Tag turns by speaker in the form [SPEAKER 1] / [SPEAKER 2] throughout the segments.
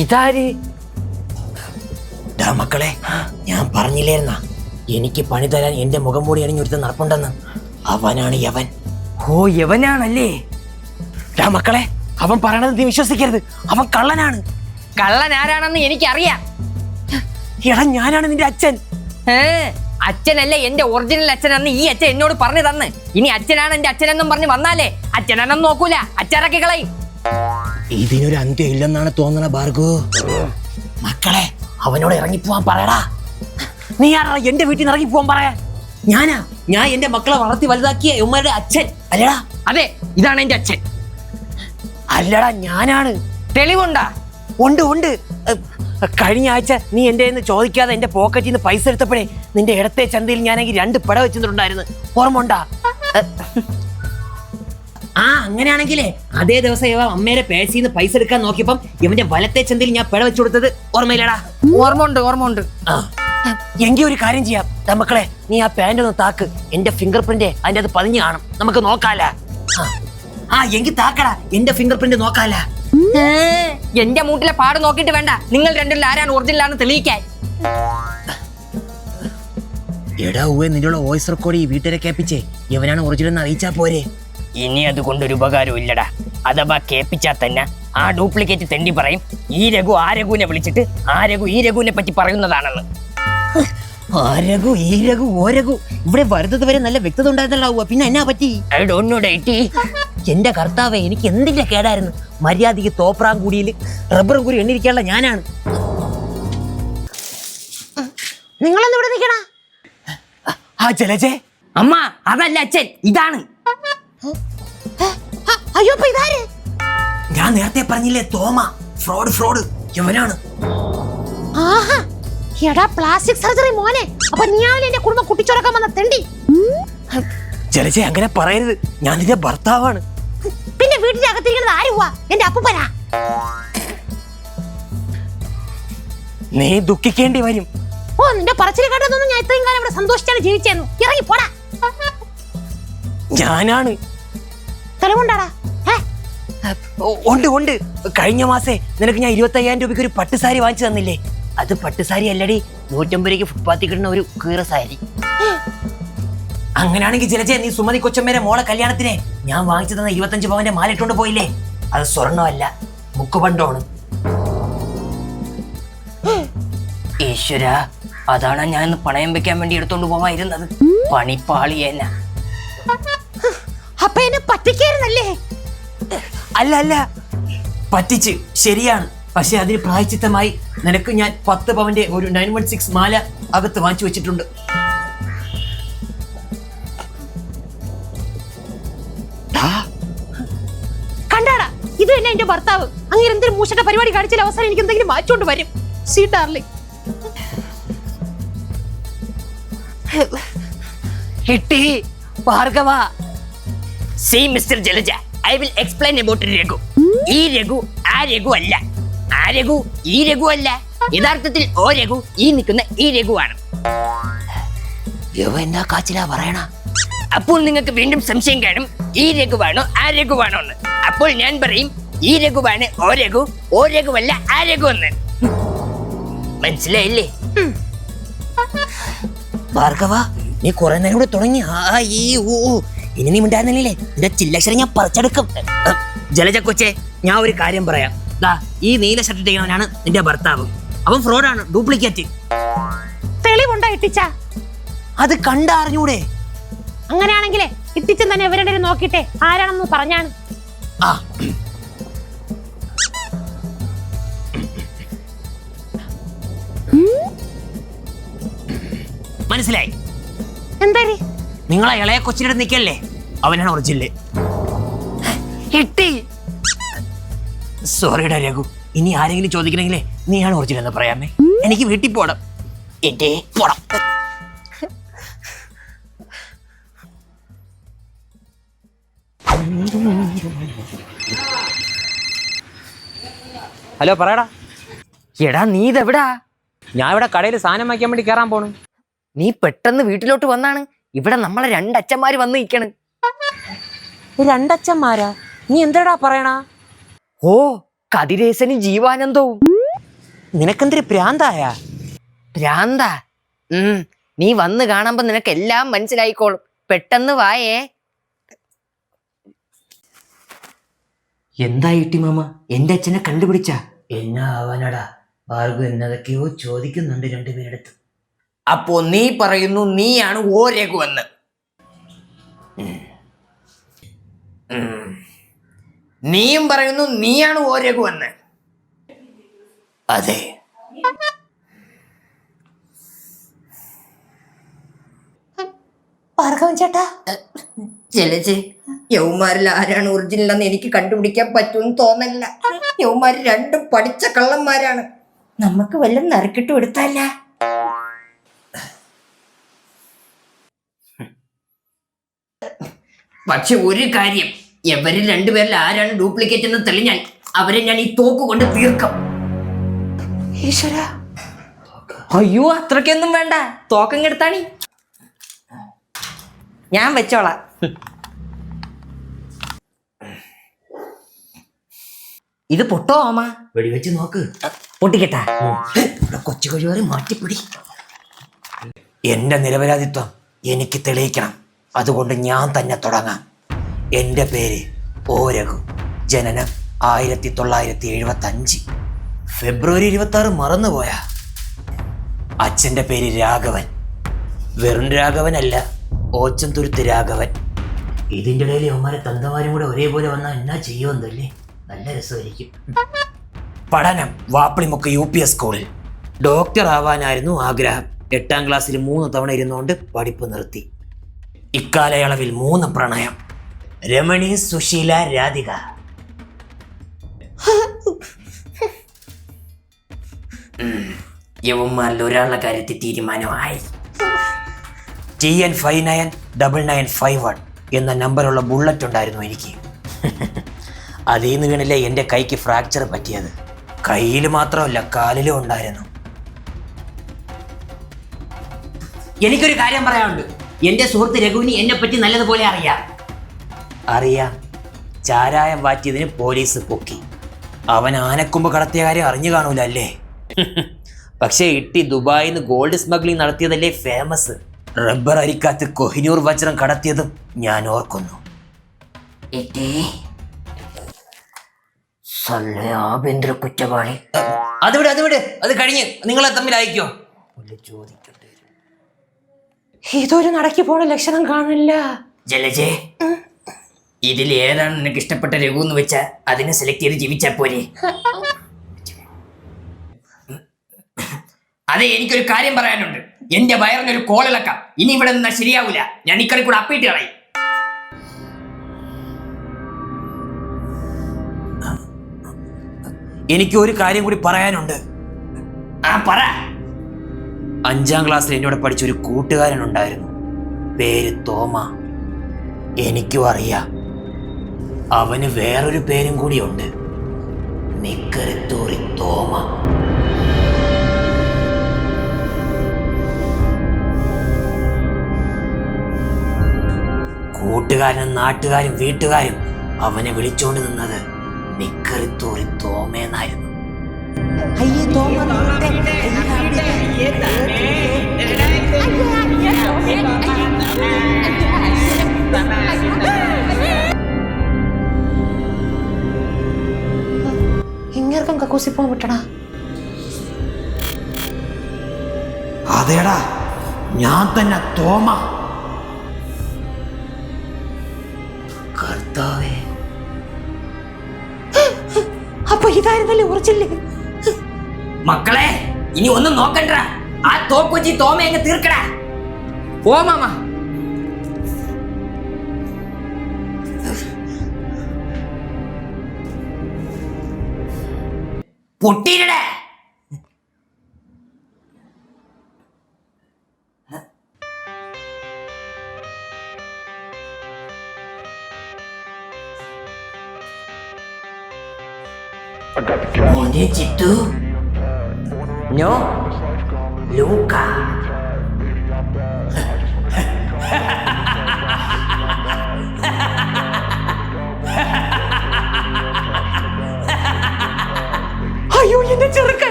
[SPEAKER 1] ഇതാര്?
[SPEAKER 2] മക്കളെ, ഞാൻ പറഞ്ഞില്ലായിരുന്ന എനിക്ക് പണി തരാൻ എന്റെ മുഖം മൂടി അണിഞ്ഞൊരുത്ത നടപ്പുണ്ടെന്ന്. അവനാണ് യവൻ.
[SPEAKER 1] ഓ, യവനാണല്ലേ?
[SPEAKER 2] മക്കളെ, അവൻ പറയണത് നീ വിശ്വസിക്കരുത്. അവൻ കള്ളനാണ്.
[SPEAKER 1] കള്ളൻ ആരാണെന്ന് എനിക്കറിയാം.
[SPEAKER 2] എടാ, ഞാനാണ് നിന്റെ അച്ഛൻ.
[SPEAKER 1] അച്ഛനല്ലേ എന്റെ ഒറിജിനൽ അച്ഛനെന്ന് ഈ അച്ഛൻ എന്നോട് പറഞ്ഞു തന്ന്. ഇനി അച്ഛനാണ് എന്റെ അച്ഛനെന്നും പറഞ്ഞ് വന്നാലേ അച്ഛനെന്നും നോക്കൂല, അച്ഛനൊക്കെ കളയും.
[SPEAKER 2] ഇതിനൊരു അന്ത്യം ഇല്ലെന്നാണ് തോന്നണ ഭാർഗു. മക്കളെ, അവനോട് ഇറങ്ങിപ്പോവാൻ പറയടാ. നീ ആരാ എന്റെ വീട്ടിൽ നിന്ന് ഇറങ്ങിപ്പോവാൻ പറയാൻ? ഞാൻ എന്റെ മക്കളെ വളർത്തി വലുതാക്കിയ ഉമ്മയുടെ അച്ഛൻ അല്ലടാ.
[SPEAKER 1] അതെ, ഇതാണ് എന്റെ അച്ഛൻ.
[SPEAKER 2] അല്ലടാ, ഞാനാണ്.
[SPEAKER 1] തെളിവുണ്ടാ?
[SPEAKER 2] ഉണ്ട്. കഴിഞ്ഞ ആഴ്ച നീ എന്റെ ചോദിക്കാതെ എന്റെ പോക്കറ്റിൽ നിന്ന് പൈസ എടുത്തപ്പോഴേ നിന്റെ ഇടത്തെ ചന്തയിൽ ഞാനെങ്കിൽ 2 പെട വെച്ചിട്ടുണ്ടായിരുന്നു. ഓർമ്മ ഉണ്ടാ? അങ്ങനെയാണെങ്കിലേ അതേ ദിവസം ഇവ അമ്മയുടെ പേഴ്സിൽ നിന്ന് പൈസ എടുക്കാൻ നോക്കിയപ്പം ഇവന്റെ വലത്തെ ചന്തയിൽ ഞാൻ പെട വെച്ചു കൊടുത്തത് ഓർമ്മയില്ലടാ?
[SPEAKER 1] ഓർമ്മ ഉണ്ട്.
[SPEAKER 2] എങ്കിൽ ഒരു കാര്യം ചെയ്യാം. മക്കളെ, നീ ആ പാന്റ് ഒന്ന് താക്ക്. എന്റെ ഫിംഗർ പ്രിന്റ് അതിന്റെ അത് പതിഞ്ഞു കാണും. നമുക്ക് നോക്കാല. എങ്കിൽ താക്കടാ, എന്റെ ഫിംഗർ പ്രിന്റ് നോക്കാല.
[SPEAKER 1] എന്റെ മൂട്ടിലെ പാട് നോക്കിട്ട് വേണ്ട നിങ്ങൾ രണ്ടിൽ ആരാണ് ഒറിജിനലാണെന്ന് തെളിയിക്കാൻ.
[SPEAKER 2] എടാ നിന്നുള്ള വോയിസ് റെക്കോർഡ് ഈ വീട്ടിലെ കേൾപ്പിച്ചേ ഇവനാണ് ഒറിജിനൽ എന്ന് അറിയിച്ചാ പോരെ.
[SPEAKER 1] ഇനി അതുകൊണ്ടൊരു ഉപകാരവും ഇല്ലടാ. അഥവാ കേൾപ്പിച്ചാൽ തന്നെ ആ ഡ്യൂപ്ലിക്കേറ്റ് തെണ്ടി പറയും ഈ രഘു ആ രഘുവിനെ വിളിച്ചിട്ട് ആ രഘു ഈ രഘുവിനെ പറ്റി പറയുന്നതാണെന്ന്.
[SPEAKER 2] ആ രഘു, ഈ രഘു, ഓ രഘു, ഇവിടെ വരുന്നത് വരെ നല്ല വ്യക്തത ഉണ്ടായിരുന്നല്ലാവുക. പിന്നെ എന്നാ പറ്റി?
[SPEAKER 1] I don't know deity.
[SPEAKER 2] എന്റെ കർത്താവേ, എനിക്ക് എന്തിന്റെ കേടായിരുന്നു? മര്യാദയ്ക്ക് തോപ്രാങ്കുടിയിൽ റബ്ബറും കൂടി എണ്ണിരിക്കാനുള്ള ഞാനാണ്. നിങ്ങളെന്ന് ഇവിടെ നിൽക്കണ? ജലജേ,
[SPEAKER 1] അമ്മ അതല്ല അച്ഛൻ, ഇതാണ്.
[SPEAKER 2] അയ്യോ, ഇതാര്? ഞാൻ നേരത്തെ പറഞ്ഞില്ലേ, തോമ. ഫ്രോഡ് ഇവനാണ്.
[SPEAKER 3] എടാ പ്ലാസ്റ്റിക് സർജറി മോനെ, അപ്പൊ നീയാവില്ല എന്റെ കുടുംബം കുട്ടിച്ചോറക്കാൻ വന്ന തെണ്ടി.
[SPEAKER 2] ജലജെ, അങ്ങനെ പറയരുത്. ഞാൻ നിന്റെ ഭർത്താവാണ്.
[SPEAKER 3] പിന്നെ വീട്ടിന്റെ അകത്തിരിക്കുന്നത് ആരുവാ? എന്റെ അപ്പൂപ്പനാ.
[SPEAKER 2] നീ ദുഃഖിക്കേണ്ടി വരും.
[SPEAKER 3] ഓ, നിന്റെ പറച്ചിൽ കേട്ടതൊന്നും ഞാൻ ഇത്രയും കാലം ഇവിടെ സന്തോഷിച്ചാണ് ജീവിച്ചെന്നു. ഇറങ്ങി പോടാ.
[SPEAKER 2] ഞാനാണ്.
[SPEAKER 3] തെളിവുണ്ടാടാ?
[SPEAKER 2] ഉണ്ട്. കഴിഞ്ഞ മാസേ നിനക്ക് ഞാൻ 25,000 രൂപയ്ക്ക് ഒരു പട്ടുസാരി വാങ്ങിച്ചു തന്നില്ലേ? അത് പട്ടുസാരി അല്ലടി, 150 രൂപയ്ക്ക് ഫുട്പാത്തിൽ കിട്ടുന്ന ഒരു കീറ സാരി. അങ്ങനെയാണെങ്കിൽ ജലജെ, നീ സുമതി കൊച്ചമ്മേരെ മോളെ കല്യാണത്തിനെ ഞാൻ വാങ്ങിച്ചു തന്ന 25 പവന്റെ മാല ഇട്ടുകൊണ്ട് പോയില്ലേ? അത് സ്വർണ്ണമല്ല, മുക്കുപണ്ടമാണ്.
[SPEAKER 1] ഈശ്വര, അതാണ് ഞാൻ ഇന്ന് പണയം വെക്കാൻ വേണ്ടി എടുത്തോണ്ട് പോവായിരുന്നത്. പണിപ്പാളിയേന.
[SPEAKER 3] അപ്പൊ എന്നെ പറ്റിക്കായിരുന്നല്ലേ?
[SPEAKER 2] അല്ല, പറ്റിച്ച് ശരിയാണ്. പക്ഷെ അതിന് പ്രായച്ചിത്തമായി നിനക്ക് ഞാൻ 10 പവന്റെ ഒരു 916 മാല അകത്ത് വാങ്ങിച്ചു വെച്ചിട്ടുണ്ട്.
[SPEAKER 3] കണ്ടാടാ, ഇത് തന്നെ എന്റെ ഭർത്താവ്. അങ്ങനെ എന്തൊരു മൂശയുടെ പരിപാടി കാണിച്ചാൽ അവസാനം എനിക്ക് എന്തെങ്കിലും വായിച്ചോണ്ട് വരും. See darling.
[SPEAKER 2] കിട്ടി Bhargava.
[SPEAKER 1] See Mr. Jalaja, I will explain about Raghu. ഈ രഘു ആ രഘു അല്ല, ആ രഘു ഈ രഘു അല്ല. യഥാർത്ഥത്തിൽ ഓ രഘു ഈ നിൽക്കുന്ന ഈ രഘുവാണ്.
[SPEAKER 2] എന്നാ കാച്ചിലാ പറയണ?
[SPEAKER 1] അപ്പോൾ നിങ്ങൾക്ക് വീണ്ടും സംശയം കാണും, ഈ രഘുവാണോ ആ രഘുവാണോ എന്ന്. അപ്പോൾ ഞാൻ പറയും, ഈ രഘുവാണ് ഓ രഘുവല്ല ആ രഘു എന്ന്. മനസ്സിലായില്ലേ?
[SPEAKER 2] ഭാർഗവ, നീ കുറെ നേരം കൂടെ തുടങ്ങി. ഇനി നീ ഉണ്ടായിരുന്നില്ലേ, നിന്റെ ചില്ലക്ഷരം ഞാൻ പറിച്ചെടുക്കും. ജലജ കൊച്ചെ, ഞാൻ ഒരു കാര്യം പറയാം. ഈ നീല ഷർട്ട് ചെയ്യുന്നവനാണ് നിന്റെ ഭർത്താവ്. അവൻ ഫ്രോഡാണ്, ഡ്യൂപ്ലിക്കേറ്റ്.
[SPEAKER 3] തെളിവുണ്ടാ ഇട്ടിച്ച?
[SPEAKER 2] അത് കണ്ടറിഞ്ഞൂടെ?
[SPEAKER 3] അങ്ങനെയാണെങ്കിലേ ഇട്ടിച്ചൻ തന്നെ ഇവരുടെ നോക്കിട്ടെ ആരാണെന്ന് പറഞ്ഞാണ്.
[SPEAKER 2] മനസ്സിലായി?
[SPEAKER 3] എന്താ
[SPEAKER 2] നിങ്ങളെ ഇളയ കൊച്ചിനെ നിൽക്കല്ലേ, അവനാണ് ഒറിജിനല്. സോറിടാ രഘു, ഇനി ആരെങ്കിലും ചോദിക്കണമെങ്കിലേ നീയാണ് ഒറിജിനൽ എന്ന് പറയാമേ. എനിക്ക് വീട്ടിൽ പോണം. പോണം.
[SPEAKER 4] ഹലോ, പറയടാ.
[SPEAKER 1] എടാ, നീ ഇതെവിടാ?
[SPEAKER 4] ഞാൻ ഇവിടെ കടയിൽ സാധനം വാങ്ങിക്കാൻ വേണ്ടി കയറാൻ പോണു.
[SPEAKER 1] നീ പെട്ടെന്ന് വീട്ടിലോട്ട് വന്നാണ്. ഇവിടെ നമ്മളെ 2 അച്ഛന്മാര് വന്ന് നിൽക്കണ്.
[SPEAKER 2] 2 അച്ഛന്മാരാ?
[SPEAKER 4] നീ എന്താടാ പറയണ?
[SPEAKER 1] ഓ, കതിരേശനും ജീവാനന്ദവും.
[SPEAKER 2] നിനക്കെന്തൊരു പ്രാന്തായ?
[SPEAKER 1] ഭ്രാന്ത? നീ വന്ന് കാണുമ്പോ നിനക്ക് എല്ലാം മനസ്സിലായിക്കോളും. പെട്ടെന്ന് വായേ.
[SPEAKER 2] എന്തായിട്ടി മാമ, എന്റെ അച്ഛനെ കണ്ടുപിടിച്ച? എന്നാ ആവാനടാ, ഭാർഗവ് എന്നതൊക്കെയോ ചോദിക്കുന്നുണ്ട് രണ്ടുപേരെടുത്ത്.
[SPEAKER 1] അപ്പോ നീ പറയുന്നു നീയാണ് ഓ രഘുവെന്ന്. നീയും പറയുന്നു നീയാണ് ഓ രഘുവെന്ന്.
[SPEAKER 2] അതെ.
[SPEAKER 3] ഭാർഗവൻ ചേട്ടാ,
[SPEAKER 1] ജലജെ, യൗമാരിൽ ആരാണ് ഒറിജിനൽ എന്ന് എനിക്ക് കണ്ടുപിടിക്കാൻ പറ്റുമെന്ന് തോന്നല്ല. യൗമാര് രണ്ടും പഠിച്ച കള്ളന്മാരാണ്. നമുക്ക് വല്ലതും നറുക്കിട്ട് കൊടുത്തല്ല. പക്ഷെ ഒരു കാര്യം, എവരിൽ രണ്ടുപേരിൽ ആരാണ് ഡ്യൂപ്ലിക്കേറ്റ് എന്ന് തെളിഞ്ഞാൽ അവരെ ഞാൻ ഈ തോക്ക് കൊണ്ട് തീർക്കും.
[SPEAKER 3] ഈശ്വര.
[SPEAKER 1] അയ്യോ, അത്രയ്ക്കൊന്നും വേണ്ട. തോക്കങ്ങെടുത്താണി, ഞാൻ വെച്ചോളാം. ഇത് പൊട്ടോ അമ്മ?
[SPEAKER 2] വെടിവെച്ച് നോക്ക്.
[SPEAKER 1] പൊട്ടിക്കട്ടാ?
[SPEAKER 2] കൊച്ചു കഴിവാറ് മാറ്റിപ്പിടി. എന്റെ നിരപരാധിത്വം എനിക്ക് തെളിയിക്കണം. അതുകൊണ്ട് ഞാൻ തന്നെ തുടങ്ങാം. എൻ്റെ പേര് ഓ രഘു. ജനനം 1975 ഫെബ്രുവരി 26. മറന്നുപോയ? അച്ഛൻ്റെ പേര് രാഘവൻ. വെറും രാഘവനല്ല, ഓച്ചന്തുരുത്ത് രാഘവൻ. ഇതിൻ്റെ ഇടയിൽ അവന്മാരെ തന്തമാരും കൂടെ ഒരേപോലെ വന്നാൽ എന്നാ ചെയ്യുമെന്നല്ലേ? നല്ല രസമായിരിക്കും. പഠനം വാപ്പിളിമുക്ക് UPS സ്കൂളിൽ. ഡോക്ടർ ആവാനായിരുന്നു ആഗ്രഹം. 8ാം ക്ലാസ്സിൽ 3 തവണ ഇരുന്നുകൊണ്ട് പഠിപ്പ് നിർത്തി. ഇക്കാലയളവിൽ 3 പ്രണയം: രമണി, സുശീല, രാധിക.
[SPEAKER 1] യവന്മാരിൽ ഒരാളുടെ കാര്യത്തിൽ തീരുമാനമായി.
[SPEAKER 2] TN 599951 എന്ന നമ്പറുള്ള ബുള്ളറ്റ് ഉണ്ടായിരുന്നു എനിക്ക്. അതിൽ നിന്ന് വീണല്ലേ എൻ്റെ കൈക്ക് ഫ്രാക്ചർ പറ്റിയത്. കയ്യിൽ മാത്രമല്ല, കാലിലും ഉണ്ടായിരുന്നു.
[SPEAKER 1] എനിക്കൊരു കാര്യം പറയാനുണ്ട്. എന്റെ സുഹൃത്ത് രഘുവിന് എന്നെ പറ്റി നല്ലതുപോലെ
[SPEAKER 2] അറിയാം. ചാരായം വാറ്റിയതിന് പോലീസ് പൊക്കി. അവൻ ആനക്കൊമ്പ് കടത്തിയ കാര്യം അറിഞ്ഞു കാണൂല അല്ലേ? പക്ഷേ ഇട്ടി ദുബായിൽ നിന്ന് ഗോൾഡ് സ്മഗ്ലിംഗ് നടത്തിയതല്ലേ ഫേമസ്. റബ്ബർ അരിക്കാത്ത് കൊഹിനൂർ വജ്രം കടത്തിയതും ഞാൻ ഓർക്കുന്നു.
[SPEAKER 1] ആഭ്യന്തര കുറ്റവാളി.
[SPEAKER 2] അത് വിട്. അത് കഴിഞ്ഞ് നിങ്ങളെ തമ്മിൽ അയക്കോ? ചോദിക്കട്ടെ.
[SPEAKER 3] ഇതൊരു നടക്കി പോണ ലക്ഷണം കാണില്ല.
[SPEAKER 1] ജലജെ, ഇതിൽ ഏതാണ് നിനക്ക് ഇഷ്ടപ്പെട്ട രഘു എന്ന് വെച്ചാ അതിനെ സെലക്ട് ചെയ്ത് ജീവിച്ചാ പോരെ? അതെ, എനിക്കൊരു കാര്യം പറയാനുണ്ട്. എന്റെ വയറിനൊരു കോളിളക്കം. ഇനി ഇവിടെ നിന്നാ ശരിയാവൂല. ഞാൻ ഇക്കറി കൂടെ അപ്പിട്ട് കളയും.
[SPEAKER 2] എനിക്ക് ഒരു കാര്യം കൂടി പറയാനുണ്ട്.
[SPEAKER 1] പറ.
[SPEAKER 2] 5ാം ക്ലാസ്സിൽ എന്നോട് പഠിച്ച ഒരു കൂട്ടുകാരൻ ഉണ്ടായിരുന്നു. പേര് തോമ. എനിക്കും അറിയാം. അവന് വേറൊരു പേരും കൂടിയുണ്ട്: നിക്കരത്തൂറി തോമ. കൂട്ടുകാരനും നാട്ടുകാരും വീട്ടുകാരും അവനെ വിളിച്ചോണ്ട് നിന്നത് നിക്കരത്തൂറി തോമേന്നായിരുന്നു.
[SPEAKER 3] അയ്യേ തോമ. ഇങ്ങർക്കും കക്കൂസി പോകാൻ വിട്ടടാ.
[SPEAKER 2] അതേടാ, ഞാൻ തന്നെ തോമ. കർത്താവേ,
[SPEAKER 3] അപ്പൊ ഇതായിരുന്നല്ലേ ഒറിജിനൽ?
[SPEAKER 1] മക്കളെ, ഇനി ഒന്നും നോക്കണ്ട. ആ തോക്കുച്ചി തോമ അങ്ങ് തീർക്കടാ. പോ മാമ. പൊട്ടിയിടേ. മോനെ ചിത്തു. നോ, ലൂക്ക.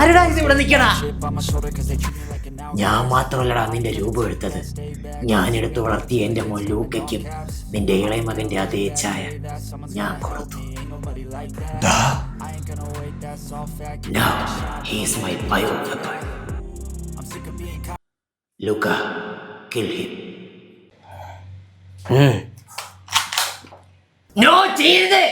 [SPEAKER 2] ആരടാ ഇത് ഇവിടെ നിക്കണ? ഞാൻ മാത്രമല്ലടാ നിന്റെ രൂപം എടുത്തത്. ഞാൻ എടുത്തു വളർത്തിയ എന്റെ മോൻ ലൂക്കയ്ക്കും നിന്റെ ഇളയ മകന്റെ അതേ ഛായ ഞാൻ കൊടുത്തു. Now he is my bio weapon. Luca, kill him. No, ചെയ്യരുത്.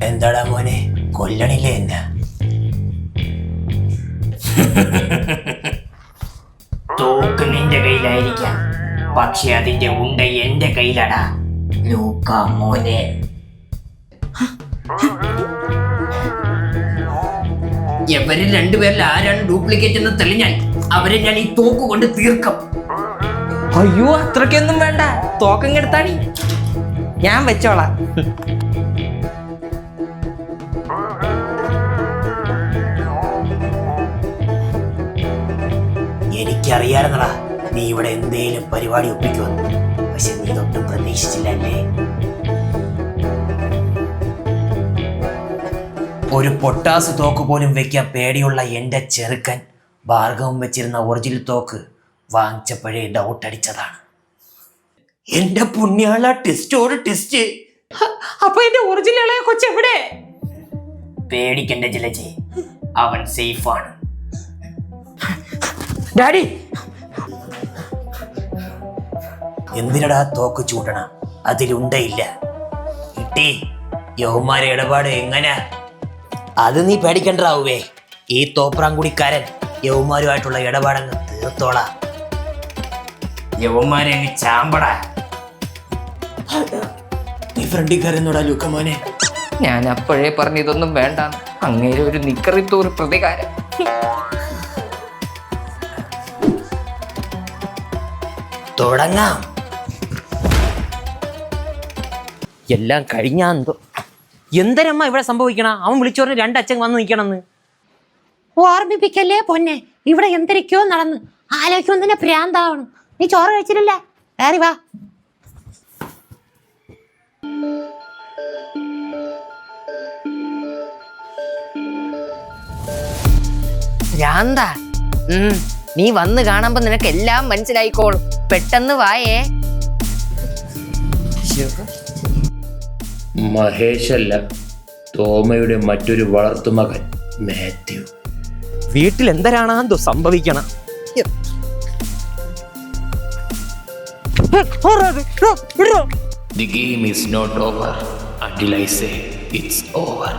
[SPEAKER 2] എന്താടാ മോനെ, കൊല്ലണില്ലേ എന്നെ? തോക്ക് നിന്റെ കയ്യിലായിരിക്കാം, പക്ഷെ അതിന്റെ ഉണ്ട എന്റെ കയ്യിലടാ ലൂക്ക മോനെ. ഇവരിൽ രണ്ടുപേരിൽ ആരാണ് ഡ്യൂപ്ലിക്കേറ്റ് എന്ന് തെളിഞ്ഞാൽ അവരെ ഞാൻ ഈ തോക്ക് കൊണ്ട് തീർക്കും.
[SPEAKER 5] അയ്യോ, അത്രയ്ക്കൊന്നും വേണ്ട. തോക്കങ്ങെടുത്താടി, ഞാൻ വെച്ചോളാം.
[SPEAKER 2] എനിക്കറിയായിരുന്നടാ നീ ഇവിടെ എന്തേലും പരിപാടി ഒപ്പിക്കുമെന്ന്. പക്ഷെ നീ ഇതൊട്ടും പ്രതീക്ഷിച്ചില്ലല്ലേ. ഒരു പൊട്ടാസ് തോക്ക് പോലും വെക്കാൻ പേടിയുള്ള എന്റെ ചെറുക്കൻ ഭാർഗവം വെച്ചിരുന്ന ഒറിജിനൽ തോക്ക് വാങ്ങിച്ചപ്പോഴേ ഡൗട്ട് അടിച്ചതാണ്. എന്റെ പുണ്യാള, ടെസ്റ്റോട് ടെസ്റ്റ്.
[SPEAKER 3] അപ്പൊ എന്റെ ഒറിജിനൽ കൊച്ചെവിടെ?
[SPEAKER 2] പേടിക്കണ്ട ജലജെ, അവൻ സേഫാണ്.
[SPEAKER 5] ഡാഡി,
[SPEAKER 2] എന്തിനടാ തോക്ക് ചൂണ്ടണ? അതിലുണ്ടയില്ല. കിട്ടി യൗമാരെ ഇടപാട് എങ്ങനെ? അത് നീ പേടിക്കണ്ടാവേ. ഈ തോപ്രാങ്കുടിക്കാരൻ യൗമാരുമായിട്ടുള്ള ഇടപാടങ്ങ് തീർത്തോളാം. യൗമാരെ അങ്ങ് ചാമ്പടാ. നീ ഫ്രണ്ടിക്കാരെന്നോടാ ലൂക്ക മോനെ.
[SPEAKER 5] ഞാൻ അപ്പോഴേ പറഞ്ഞു ഇതൊന്നും വേണ്ട. അങ്ങേരെ ഒരു നിക്കറിത്തോറ് പ്രതികാരം.
[SPEAKER 2] തുടങ്ങാം.
[SPEAKER 4] എല്ലാം കഴിഞ്ഞാന്തോ. എന്തരമ്മ ഇവിടെ സംഭവിക്കണ? അവൻ വിളിച്ചു പറഞ്ഞ് രണ്ടച്ഛൻ വന്ന് നിൽക്കണമെന്ന്.
[SPEAKER 3] ഓർമ്മിപ്പിക്കല്ലേ പൊന്നെ, ഇവിടെ എന്തൊക്കെയോ നടന്ന് ആലോചിക്കുമ്പോൾ തന്നെ ഭ്രാന്താവണം. നീ ചോറ് കഴിച്ചിട്ടില്ല? വേറി വാ.
[SPEAKER 5] ഭ്രാന്താ? നീ വന്ന് കാണുമ്പോ നിനക്ക് എല്ലാം മനസ്സിലായിക്കോളും. പെട്ടെന്ന് വായേ.
[SPEAKER 6] മഹേഷ് അല്ല, തോമയുടെ മറ്റൊരു വളർത്തുമകൻ മാത്യു.
[SPEAKER 4] വീട്ടിൽ എന്തരാണോ സംഭവിക്കണ?
[SPEAKER 6] The game is not over until I say it's over.